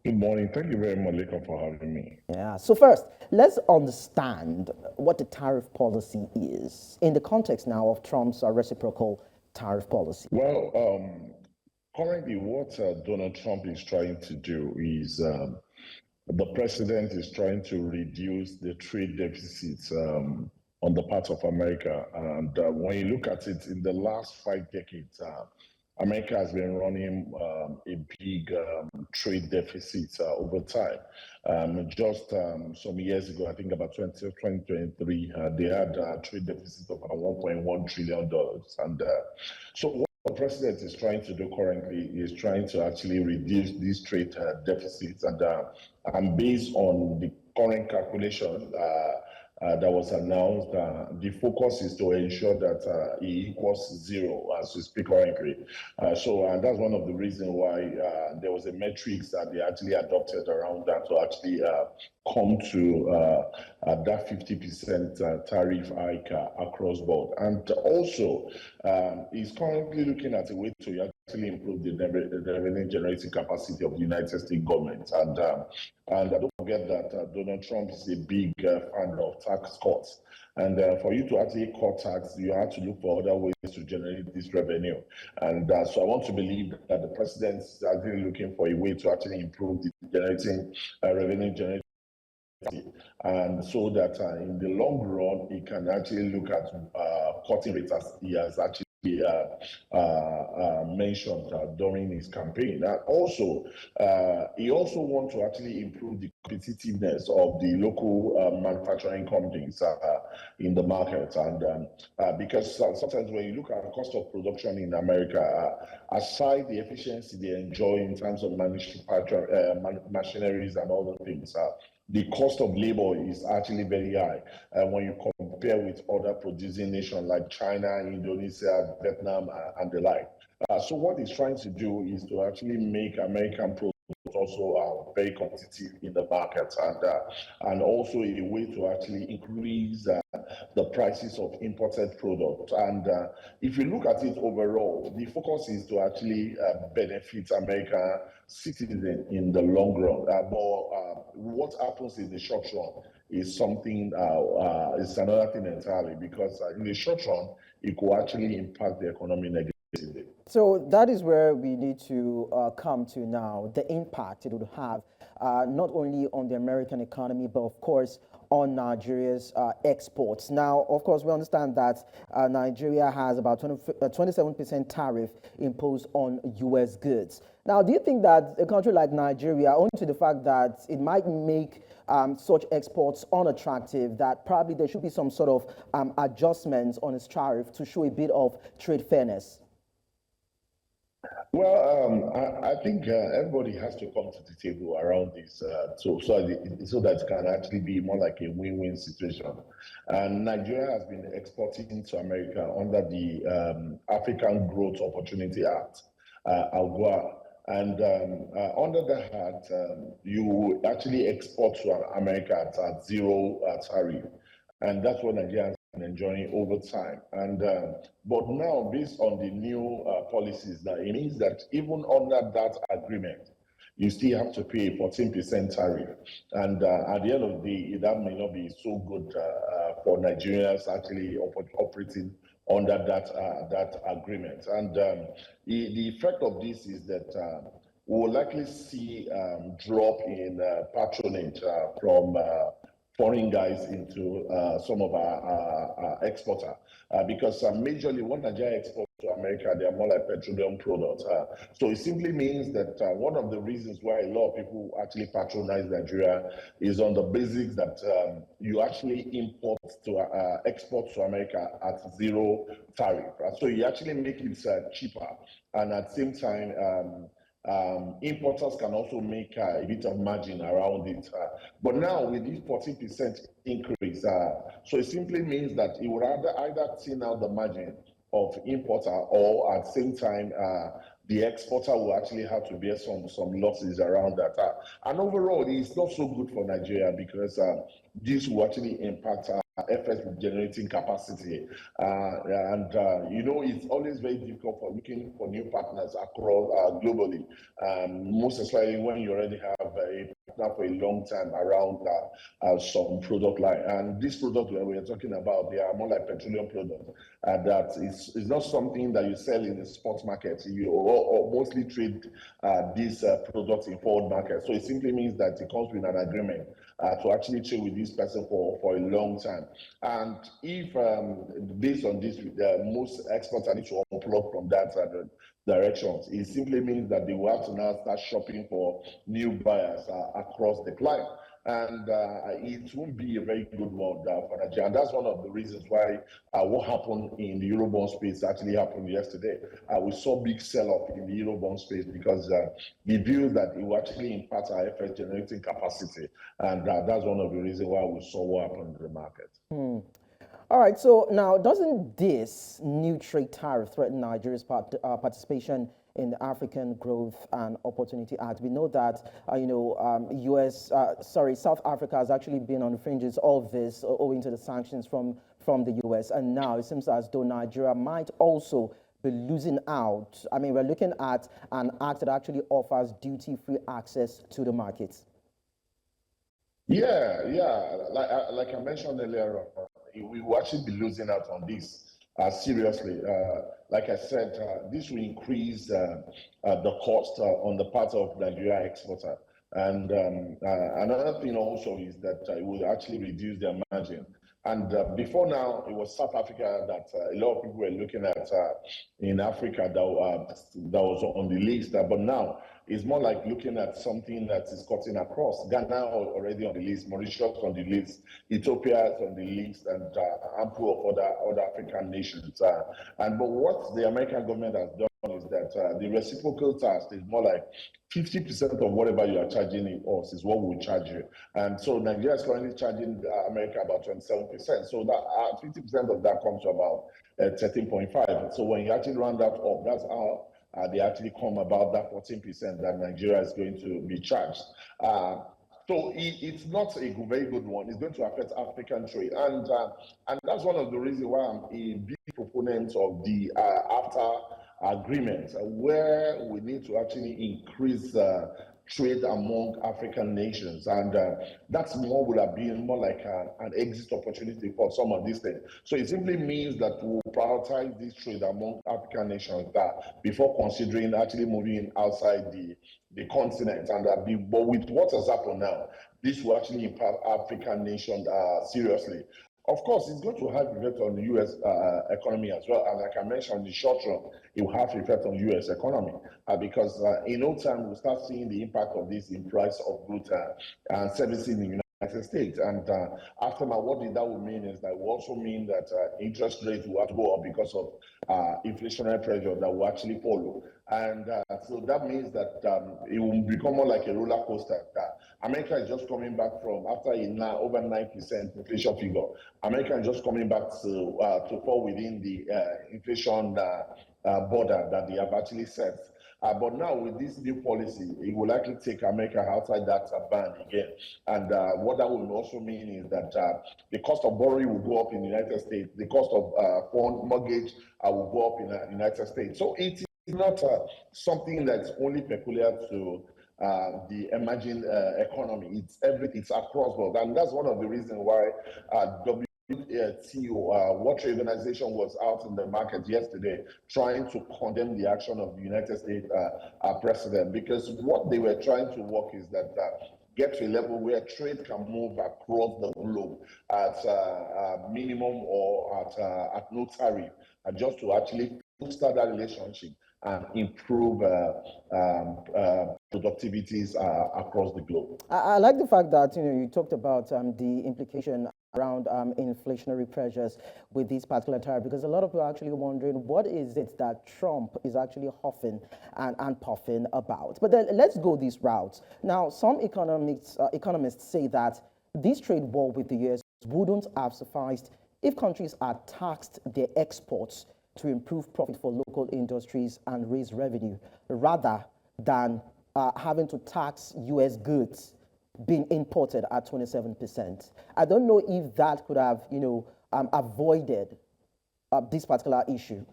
Good morning. Thank you very much, Leka, for having me. Yeah. So first, let's understand what the tariff policy is in the context now of Trump's reciprocal tariff policy. Well, currently, what Donald Trump is trying to do is the president is trying to reduce the trade deficits on the part of America. And when you look at it, in the last 5 decades, America has been running a big trade deficit over time. Just some years ago, I think about 2023, they had a trade deficit of about $1.1 trillion. And so what the president is trying to do currently is trying to actually reduce these trade deficits. And based on the current calculation that was announced, the focus is to ensure that it equals zero as we speak currently. And that's one of the reasons why there was a metrics that they actually adopted around that to actually come to that 50% tariff hike across board. And also, is currently looking at a way to actually improve the revenue generating capacity of the United States government. And don't forget that Donald Trump is a big fan of tax cuts. And for you to actually cut tax, you have to look for other ways to generate this revenue. And so I want to believe that the president is actually looking for a way to actually improve the generating revenue generating, and so that in the long run, he can actually look at cutting rates as he has actually mentioned during his campaign. And also, he also wants to actually improve the competitiveness of the local manufacturing companies in the market. And because sometimes when you look at the cost of production in America, aside the efficiency they enjoy in terms of manufacturing machineries and all the things, the cost of labor is actually very high when you compare with other producing nations like China, Indonesia, Vietnam, and the like. So what he's trying to do is to actually make American products also very competitive in the market, and also a way to actually increase the prices of imported products. And if you look at it overall, the focus is to actually benefit American citizens in the long run. But what happens in the short run is something is another thing entirely, because in the short run it could actually impact the economy negatively. So that is where we need to come to now, the impact it would have not only on the American economy, but of course on Nigeria's exports. Now, of course, we understand that Nigeria has about 27% tariff imposed on US goods. Now, do you think that a country like Nigeria, owing to the fact that it might make such exports unattractive, that probably there should be some sort of adjustments on its tariff to show a bit of trade fairness? Well, I think everybody has to come to the table around this, so that it can actually be more like a win-win situation. And Nigeria has been exporting to America under the African Growth Opportunity Act, AGOA. And under that act, you actually export to America at zero tariff, and that's what Nigeria has been enjoying over time. And but now, based on the new policies, that it means that even under that agreement, you still have to pay 14% tariff. And at the end of the day, that may not be so good for Nigerians actually operating under that agreement. And the effect of this is that we will likely see drop in patronage from foreign guys into some of our exporter, because majorly what Nigeria exports to America, they are more like petroleum products. So it simply means that one of the reasons why a lot of people actually patronize Nigeria is on the basics that you actually import to export to America at zero tariff. So you actually make it cheaper, and at the same time, importers can also make a bit of margin around it. But now with this 14% increase, so it simply means that it would either thin out the margin of importer, or at the same time, the exporter will actually have to bear some losses around that. And overall, it's not so good for Nigeria, because this will actually impact our FS generating capacity. It's always very difficult for looking for new partners across globally, most especially when you already have now for a long time around some product line. And this product that we're talking about, they are more like petroleum products. That is not something that you sell in the spot market. You or mostly trade these products in forward market. So it simply means that it comes with an agreement to actually trade with this person for a long time. And if, based on this, most experts are need to unplug from that directions, it simply means that they will have to now start shopping for new buyers across the line. And it won't be a very good one for Nigeria. And that's one of the reasons why what happened in the Eurobond space actually happened yesterday. We saw big sell-off in the Eurobond space because we view that it will actually impact our FX generating capacity. And that's one of the reasons why we saw what happened in the market. All right, so now doesn't this new trade tariff threaten Nigeria's participation in the African Growth and Opportunity Act? We know that, South Africa has actually been on the fringes of this owing to the sanctions from the US. And now it seems as though Nigeria might also be losing out. I mean, we're looking at an act that actually offers duty-free access to the markets. Yeah. Like I mentioned earlier, we will actually be losing out on this seriously. Like I said, this will increase the cost on the part of Nigeria exporter. And another thing also is that it will actually reduce their margin. And before now, it was South Africa that a lot of people were looking at in Africa that was on the list. But now it's more like looking at something that is cutting across. Ghana already on the list, Mauritius on the list, Ethiopia is on the list, and ample of other African nations. But what the American government has done is that the reciprocal tax is more like 50% of whatever you are charging us is what we'll charge you. And so Nigeria is currently charging America about 27%. So that 50% of that comes to about 13.5. So when you actually round that up, that's how they actually come about that 14% that Nigeria is going to be charged. So it's not a very good one. It's going to affect African trade. And that's one of the reasons why I'm a big proponent of the AFTA agreement, where we need to actually increase trade among African nations. And that's more would have been more like an exit opportunity for some of these things. So it simply means that we'll prioritize this trade among African nations before considering actually moving outside the continent. And but with what has happened now, this will actually impact African nations seriously. Of course, it's going to have effect on the U.S. Economy as well. And like I mentioned, in the short run, it will have effect on the U.S. economy because in no time we'll start seeing the impact of this in price of goods and services in the United States. And after what that would mean is that will also mean that interest rates will have to go up because of inflationary pressure that will actually follow. And so that means that it will become more like a roller coaster. America is just coming back from after over 9% inflation figure. America is just coming back to fall within the inflation border that they have actually set. But now with this new policy, it will likely take America outside that band again. And what that will also mean is that the cost of borrowing will go up in the United States. The cost of mortgage will go up in the United States. So it is not something that's only peculiar to the emerging economy. It's across board. And that's one of the reasons why WTO, World Trade Organization, was out in the market yesterday trying to condemn the action of the United States president, because what they were trying to work is that get to a level where trade can move across the globe at minimum or at no tariff, just to actually foster that relationship and improve productivities across the globe. I like the fact that you talked about the implication around inflationary pressures with this particular tariff, because a lot of people are actually wondering what is it that Trump is actually huffing and puffing about. But then let's go these routes. Now, some economists say that this trade war with the US wouldn't have sufficed if countries had taxed their exports to improve profit for local industries and raise revenue, rather than having to tax US goods being imported at 27%. I don't know if that could have, avoided this particular issue.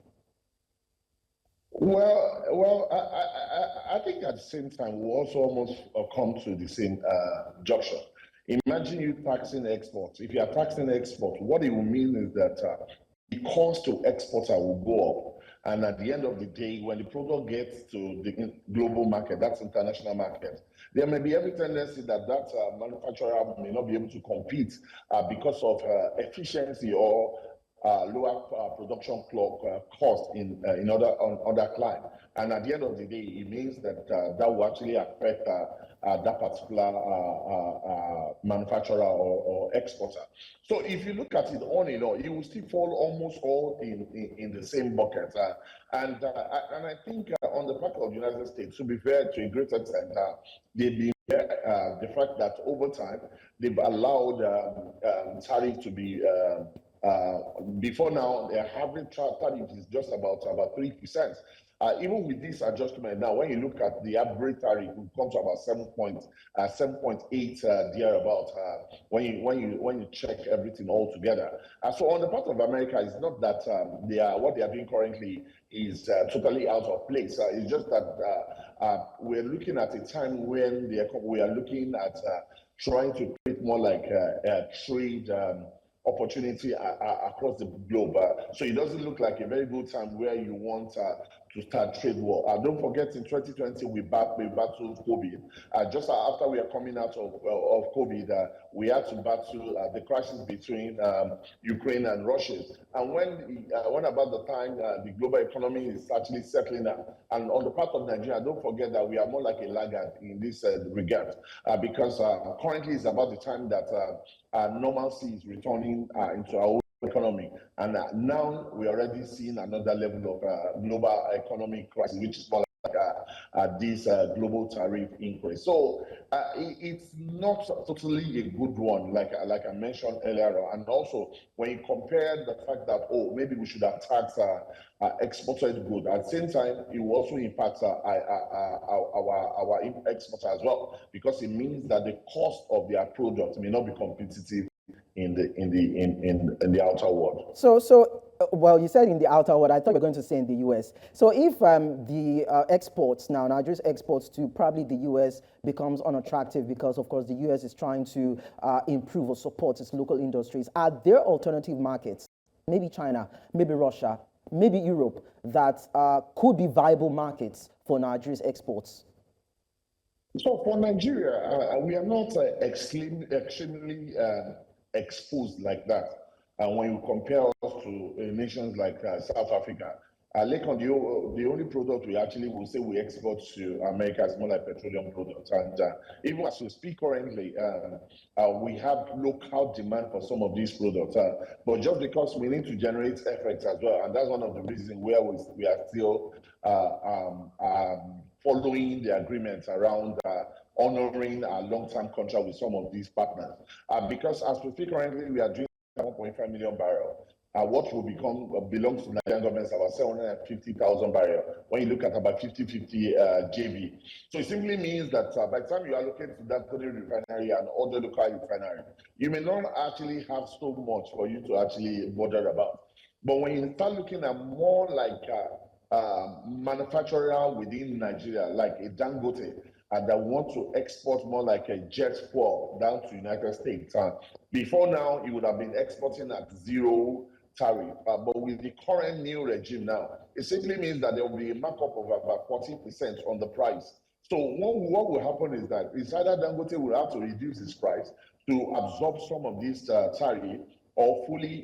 Well, I think at the same time, we also almost come to the same junction. Imagine you taxing exports. If you are taxing exports, what it will mean is that the cost to exporter will go up. And at the end of the day, when the product gets to the global market, that's international market, there may be every tendency that manufacturer may not be able to compete because of efficiency or lower production cost in other clients. And at the end of the day, it means that that will actually affect that particular manufacturer or exporter. So if you look at it all in all, it will still fall almost all in the same bucket. And I think on the part of the United States, to be fair, to a great extent, they've been the fact that over time they've allowed tariff to be before now, their average tariff is just about 3%. Even with this adjustment now, when you look at the average tariff, it comes to about 7.8 thereabout. When you check everything all together, so on the part of America, it's not that what they are doing currently is totally out of place. It's just that we're looking at a time when we are looking at trying to create more like a trade opportunity across the globe. So it doesn't look like a very good time where you want to start trade war. Don't forget, in 2020, we battled COVID. Just after we are coming out of COVID, we had to battle the crisis between Ukraine and Russia. And when about the time the global economy is actually settling up, and on the part of Nigeria, don't forget that we are more like a laggard in this regard, because currently it's about the time that normalcy is returning into our economy, and now we're already seeing another level of global economic crisis, which is more like this global tariff increase. So it's not totally a good one, like I mentioned earlier on. And also, when you compare the fact that maybe we should have taxed exported goods, at the same time it will also impact our exporter as well, because it means that the cost of their product may not be competitive in the outer world. So, well, you said in the outer world. I thought you were going to say in the U.S. So, if the exports now, Nigeria's exports to probably the U.S. becomes unattractive because, of course, the U.S. is trying to improve or support its local industries, are there alternative markets, maybe China, maybe Russia, maybe Europe, that could be viable markets for Nigeria's exports? So, for Nigeria, we are not extremely exposed like that. And when you compare us to nations like South Africa, Lekon, the only product we actually will say we export to America is more like petroleum products. And even as we speak currently, we have local demand for some of these products. But just because we need to generate effects as well, and that's one of the reasons where we are still following the agreements around honoring our long-term contract with some of these partners. Because as we speak currently, we are doing 1.5 million barrels. What will belongs to Nigerian government is about 750,000 barrels when you look at about 50-50 JV. So it simply means that by the time you allocate to that refinery and other local refinery, you may not actually have so much for you to actually bother about. But when you start looking at more like manufacturer within Nigeria, like a Dangote, that want to export more like a jet fuel down to United States. Before now, it would have been exporting at zero tariff. But with the current new regime now, it simply means that there will be a markup of about 40% on the price. So what will happen is that it's either Dangote will have to reduce its price to absorb some of this tariff, or fully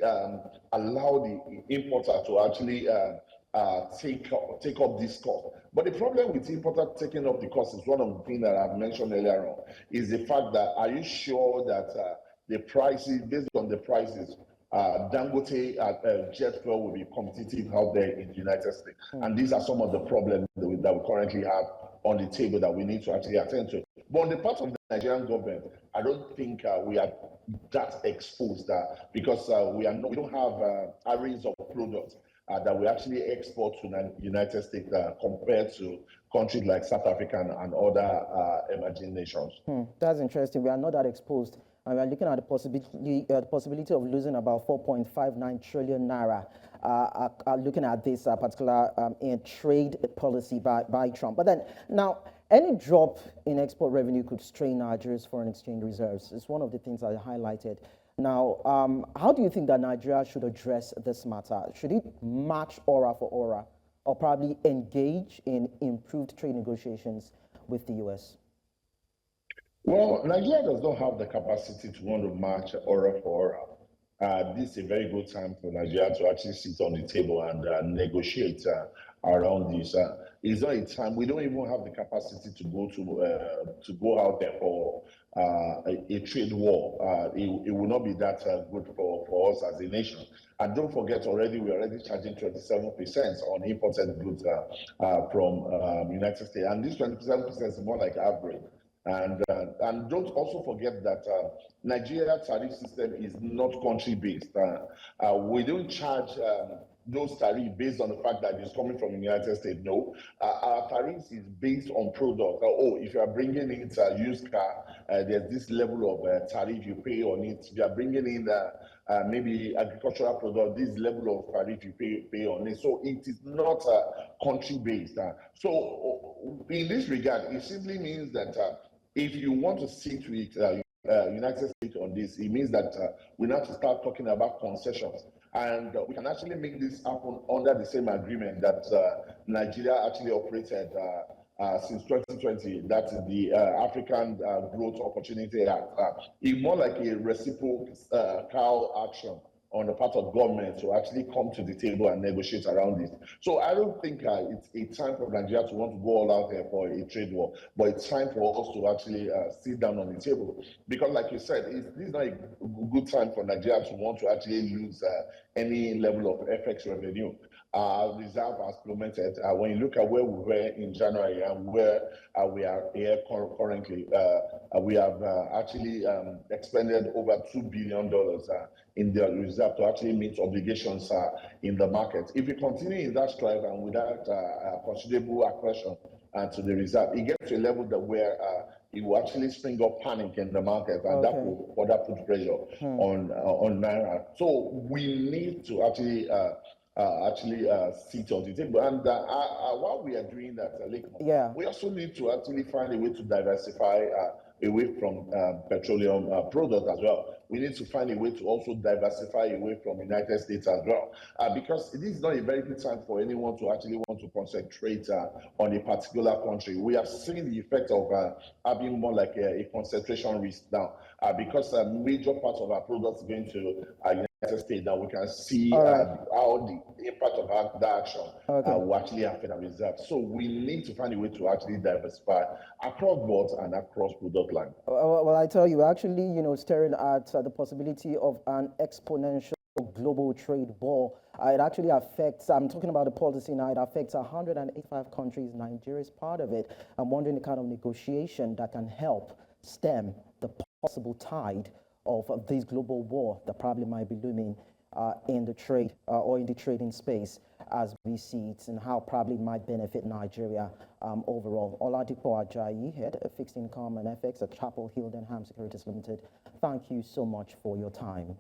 allow the importer to actually take up this cost. But the problem with importer taking up the cost is one of the things that I've mentioned earlier on, is the fact that, are you sure that the prices, based on the prices, Dangote jet fuel will be competitive out there in the United States? And these are some of the problems that we currently have on the table that we need to actually attend to. But on the part of the Nigerian government, I don't think we are that exposed, because we don't have areas of products that we actually export to the United States compared to countries like South Africa and other emerging nations. That's interesting. We are not that exposed and we're looking at the possibility of losing about 4.59 trillion naira. Looking at this particular in trade policy by Trump. But then now, any drop in export revenue could strain Nigeria's foreign exchange reserves. It's one of the things I highlighted. Now, how do you think that Nigeria should address this matter? Should it match aura for aura, or probably engage in improved trade negotiations with the U.S.? Well, Nigeria does not have the capacity to want to match aura for aura. This is a very good time for Nigeria to actually sit on the table and negotiate around this. It's not a time we don't even have the capacity to go out there for a trade war. It will not be that good for us as a nation. And don't forget, we're already charging 27% on imported goods from United States, and this 27% is more like average. And don't also forget that Nigeria tariff system is not country based. We don't charge those tariffs based on the fact that it's coming from the United States. No, our tariffs is based on product. If you are bringing in a used car, there's this level of tariff you pay on it. If you are bringing in maybe agricultural product, this level of tariff you pay on it. So it is not country based. So in this regard, it simply means that if you want to sit with United States on this, it means that we have to start talking about concessions. And we can actually make this happen under the same agreement that Nigeria actually operated since 2020. That is the African Growth Opportunity Act. It's more like a reciprocal action on the part of government to actually come to the table and negotiate around this. So I don't think it's a time for Nigeria to want to go all out there for a trade war, but it's time for us to actually sit down on the table. Because like you said, this is not a good time for Nigeria to want to actually lose any level of FX revenue. Reserve has plummeted. When you look at where we were in January and where we are here currently, we have actually expended over $2 billion in the reserve to actually meet obligations in the market. If we continue in that stride and without considerable aggression to the reserve, it gets to a level that where it will actually spring up panic in the market, and that will further put pressure on Naira. So we need to actually sit on the table. And while we are doing that, we also need to actually find a way to diversify away from petroleum products as well. We need to find a way to also diversify away from the United States as well, because this is not a very good time for anyone to actually want to concentrate on a particular country. We have seen the effect of having more like a concentration risk now, because a major part of our products is going to United States. Now we can see how the impact of that action will actually affect our reserves. So we need to find a way to actually diversify across boards and across product line. Well, I tell you, actually, staring at the possibility of an exponential global trade war. It actually affects, I'm talking about the policy now, it affects 185 countries. Nigeria is part of it. I'm wondering the kind of negotiation that can help stem the possible tide of this global war that probably might be looming in the trade or in the trading space as we see it, and how probably it might benefit Nigeria overall. Oladipo Ajayi, head of fixed income and FX at Chapel Hill Denham Securities Limited. Thank you so much for your time.